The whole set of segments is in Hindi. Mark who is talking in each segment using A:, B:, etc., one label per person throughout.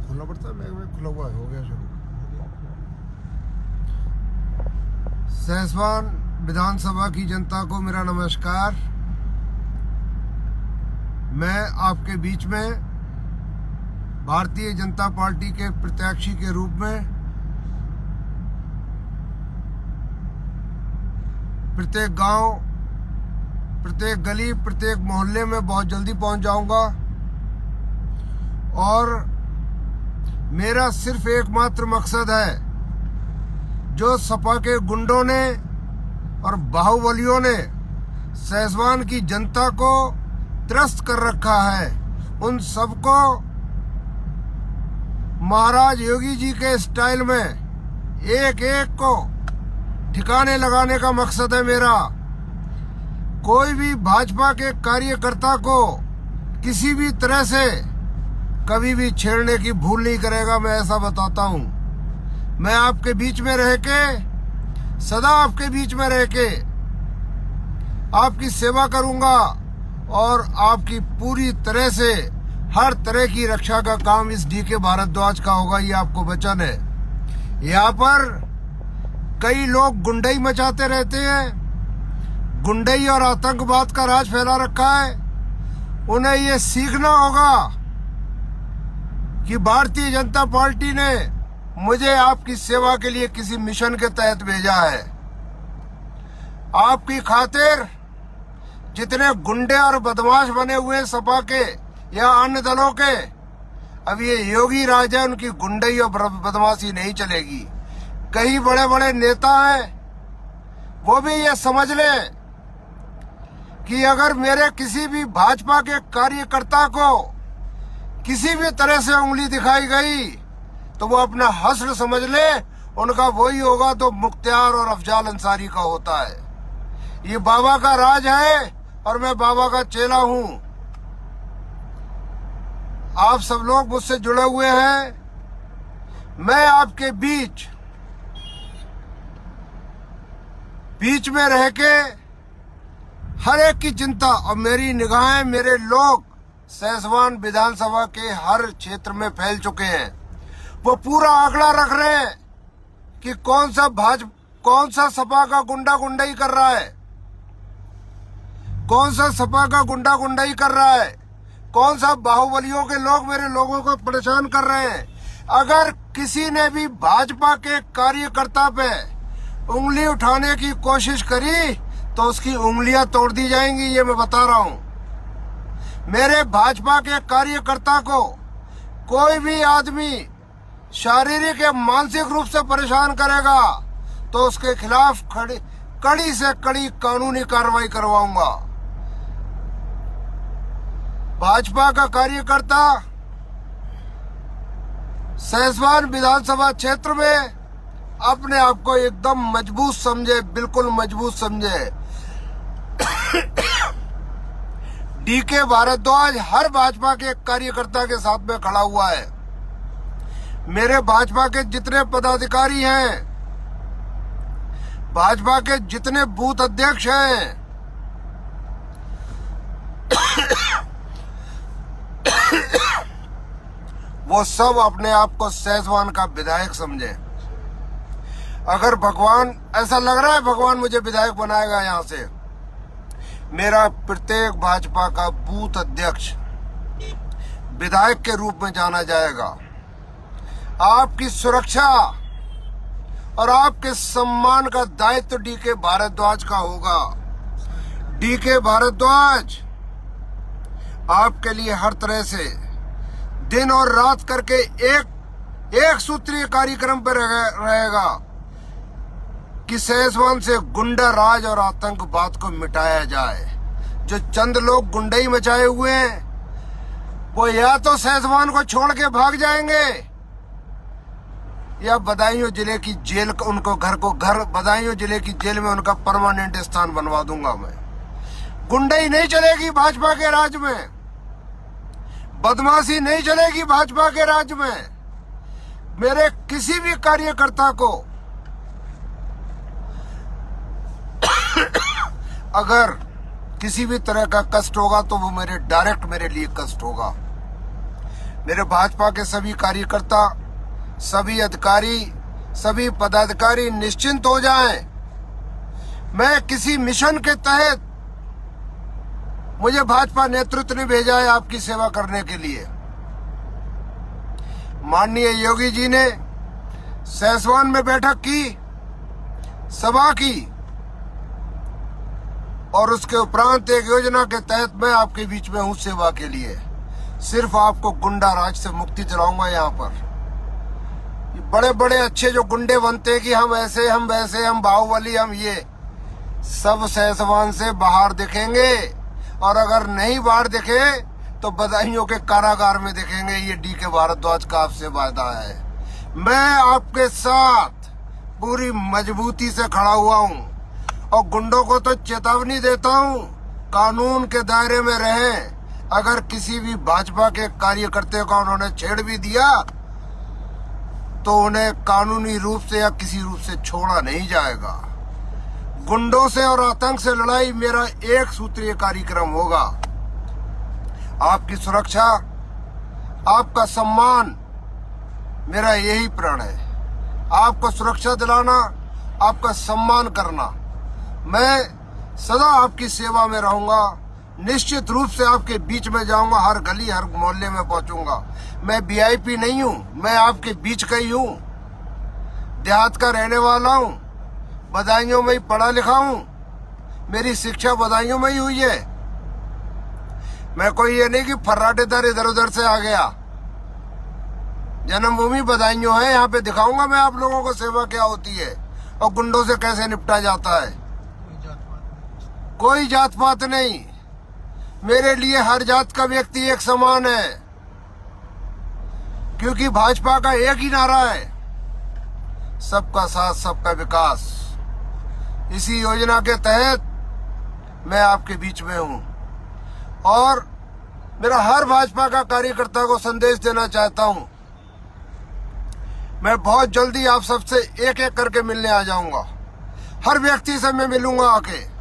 A: खोलना पड़ता है। मैं खुला हुआ है, हो गया शुरू। सहसवान विधानसभा की जनता को मेरा नमस्कार। मैं आपके बीच में भारतीय जनता पार्टी के प्रत्याशी के रूप में प्रत्येक गांव, प्रत्येक गली, प्रत्येक मोहल्ले में बहुत जल्दी पहुंच जाऊंगा और मेरा सिर्फ एकमात्र मकसद है, जो सपा के गुंडों ने और बाहुबलियों ने सहसवान की जनता को त्रस्त कर रखा है, उन सबको महाराज योगी जी के स्टाइल में एक एक को ठिकाने लगाने का मकसद है मेरा। कोई भी भाजपा के कार्यकर्ता को किसी भी तरह से कभी भी छेड़ने की भूल नहीं करेगा, मैं ऐसा बताता हूं। मैं आपके बीच में रह के, सदा आपके बीच में रह के आपकी सेवा करूंगा और आपकी पूरी तरह से हर तरह की रक्षा का काम इस डीके भारद्वाज का होगा, ये आपको वचन है। यहाँ पर कई लोग गुंडई मचाते रहते हैं, गुंडई और आतंकवाद का राज फैला रखा है। उन्हें ये सीखना होगा कि भारतीय जनता पार्टी ने मुझे आपकी सेवा के लिए किसी मिशन के तहत भेजा है। आपकी खातिर जितने गुंडे और बदमाश बने हुए हैं सपा के या अन्य दलों के, अब ये योगी राज है, उनकी गुंडई और बदमाशी नहीं चलेगी। कई बड़े बड़े नेता हैं, वो भी ये समझ लें कि अगर मेरे किसी भी भाजपा के कार्यकर्ता को किसी भी तरह से उंगली दिखाई गई तो वो अपना हश्र समझ ले, उनका वही होगा तो मुख्तियार और अफजाल अंसारी का होता है। ये बाबा का राज है और मैं बाबा का चेला हूं। आप सब लोग मुझसे जुड़े हुए हैं। मैं आपके बीच में रह के हर एक की चिंता, और मेरी निगाहें, मेरे लोग सहसवान विधानसभा के हर क्षेत्र में फैल चुके हैं। वो पूरा आंकड़ा रख रहे हैं कि कौन सा सपा का गुंडा गुंडाई कर रहा है, कौन सा सपा का गुंडा गुंडाई कर रहा है, कौन सा बाहुबलियों के लोग मेरे लोगों को परेशान कर रहे हैं। अगर किसी ने भी भाजपा के कार्यकर्ता पे उंगली उठाने की कोशिश करी तो उसकी उंगलियां तोड़ दी जाएंगी, ये मैं बता रहा हूं। मेरे भाजपा के कार्यकर्ता को कोई भी आदमी शारीरिक या मानसिक रूप से परेशान करेगा तो उसके खिलाफ कड़ी से कड़ी कानूनी कार्रवाई करवाऊंगा। भाजपा का कार्यकर्ता सहसवान विधानसभा क्षेत्र में अपने आप को एकदम मजबूत समझे, बिल्कुल मजबूत समझे। डीके भारद्वाज हर भाजपा के कार्यकर्ता के साथ में खड़ा हुआ है। मेरे भाजपा के जितने पदाधिकारी हैं, भाजपा के जितने बूथ अध्यक्ष हैं, वो सब अपने आप को सहसवान का विधायक समझे। अगर भगवान, ऐसा लग रहा है भगवान मुझे विधायक बनाएगा, यहाँ से मेरा प्रत्येक भाजपा का बूथ अध्यक्ष विधायक के रूप में जाना जाएगा। आपकी सुरक्षा और आपके सम्मान का दायित्व डीके भारद्वाज का होगा। डीके भारद्वाज आपके लिए हर तरह से दिन और रात करके एक सूत्रीय कार्यक्रम पर रहेगा कि सहसवान से गुंडा राज और आतंकवाद को मिटाया जाए। जो चंद लोग गुंडई मचाए हुए हैं वो या तो सहसवान को छोड़ के भाग जाएंगे या बदायूं जिले की जेल, उनको बदायूं जिले की जेल में उनका परमानेंट स्थान बनवा दूंगा मैं। गुंडई नहीं चलेगी भाजपा के राज में, बदमाशी नहीं चलेगी भाजपा के राज में। मेरे किसी भी कार्यकर्ता को अगर किसी भी तरह का कष्ट होगा तो वो डायरेक्ट मेरे लिए कष्ट होगा। मेरे भाजपा के सभी कार्यकर्ता, सभी अधिकारी, सभी पदाधिकारी निश्चिंत हो जाएं। मैं किसी मिशन के तहत, मुझे भाजपा नेतृत्व ने भेजा है आपकी सेवा करने के लिए। माननीय योगी जी ने सैसवान में बैठक की, सभा की, और उसके उपरांत एक योजना के तहत मैं आपके बीच में हूं सेवा के लिए। सिर्फ आपको गुंडा राज से मुक्ति दिलाऊंगा। यहाँ पर बड़े बड़े अच्छे जो गुंडे बनते हैं कि हम ऐसे, हम वैसे, हम बाहुबली, हम ये, सब सैसवान से बाहर दिखेंगे। और अगर नहीं बाहर दिखे तो बदायूं के कारागार में दिखेंगे। ये डी के भारद्वाज का आपसे वादा है। मैं आपके साथ पूरी मजबूती से खड़ा हुआ हूं और गुंडों को तो चेतावनी देता हूं, कानून के दायरे में रहें। अगर किसी भी भाजपा के कार्यकर्ता को उन्होंने छेड़ भी दिया तो उन्हें कानूनी रूप से या किसी रूप से छोड़ा नहीं जाएगा। गुंडों से और आतंक से लड़ाई मेरा एक सूत्रीय कार्यक्रम होगा। आपकी सुरक्षा, आपका सम्मान मेरा यही प्रण है। आपको सुरक्षा दिलाना, आपका सम्मान करना। मैं सदा आपकी सेवा में रहूंगा। निश्चित रूप से आपके बीच में जाऊंगा, हर गली हर मोहल्ले में पहुंचूंगा। मैं वीआईपी नहीं हूं, मैं आपके बीच का ही हूं। देहात का रहने वाला हूं, बदायूं में ही पढ़ा लिखा हूं, मेरी शिक्षा बदायूं में ही हुई है। मैं कोई ये नहीं कि फर्राटेदार इधर उधर से आ गया। जन्मभूमि बदायूं है। यहाँ पे दिखाऊंगा मैं आप लोगों को सेवा क्या होती है और गुंडों से कैसे निपटा जाता है। कोई जात पात नहीं, मेरे लिए हर जात का व्यक्ति एक समान है, क्योंकि भाजपा का एक ही नारा है, सबका साथ सबका विकास। इसी योजना के तहत मैं आपके बीच में हूं और मेरा हर भाजपा का कार्यकर्ता को संदेश देना चाहता हूं। मैं बहुत जल्दी आप सबसे एक एक करके मिलने आ जाऊंगा। हर व्यक्ति से मैं मिलूंगा आके।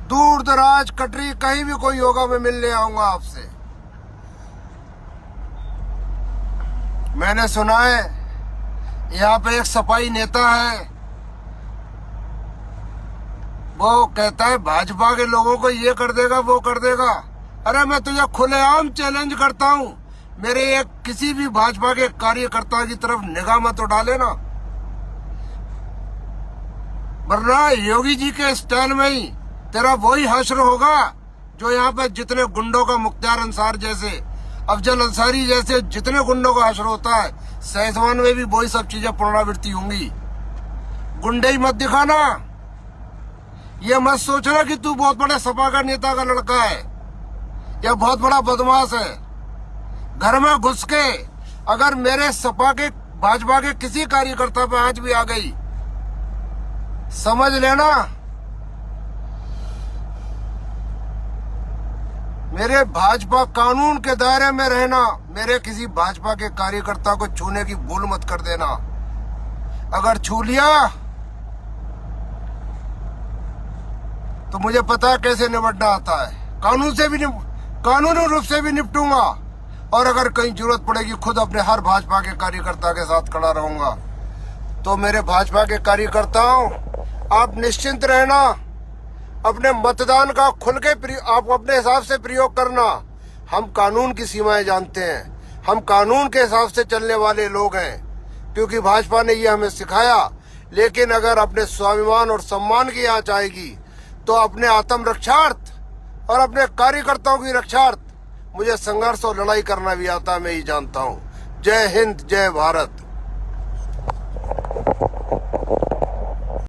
A: दूर दराज कटरी कहीं भी कोई होगा मैं मिलने आऊंगा आपसे। मैंने सुना है यहाँ पे एक सपाई नेता है, वो कहता है भाजपा के लोगों को ये कर देगा वो कर देगा। अरे मैं तुझे खुलेआम चैलेंज करता हूं, मेरे एक किसी भी भाजपा के कार्यकर्ता की तरफ निगाह मत उठा लेना, वरना योगी जी के स्टाइल में ही तेरा वही हश्र होगा जो यहाँ पे जितने गुंडों का मुख्तार अंसार जैसे, अफजल अंसारी जैसे जितने गुंडों का हश्र होता है, सैसवान में भी वही सब चीजें पुनरावृत्ति होंगी। गुंडे ही मत दिखाना। ये मत सोचना कि तू बहुत बड़े सपा का नेता का लड़का है या बहुत बड़ा बदमाश है। घर में घुस के अगर मेरे सपा के, भाजपा के किसी कार्यकर्ता पे आंच भी आ गई, समझ लेना मेरे भाजपा कानून के दायरे में रहना। मेरे किसी भाजपा के कार्यकर्ता को छूने की भूल मत कर देना। अगर छू लिया तो मुझे पता है कैसे निपटना आता है। कानूनी रूप से भी निपटूंगा और अगर कहीं जरूरत पड़ेगी खुद अपने हर भाजपा के कार्यकर्ता के साथ खड़ा रहूंगा। तो मेरे भाजपा के कार्यकर्ताओं, आप निश्चिंत रहना। अपने मतदान का खुल के आप अपने हिसाब से प्रयोग करना। हम कानून की सीमाएं जानते हैं, हम कानून के हिसाब से चलने वाले लोग हैं, क्योंकि भाजपा ने ये हमें सिखाया। लेकिन अगर अपने स्वाभिमान और सम्मान की आंच आएगी तो अपने आत्म रक्षार्थ और अपने कार्यकर्ताओं की रक्षार्थ मुझे संघर्ष और लड़ाई करना भी आता, मैं ही जानता हूँ। जय हिंद, जय भारत।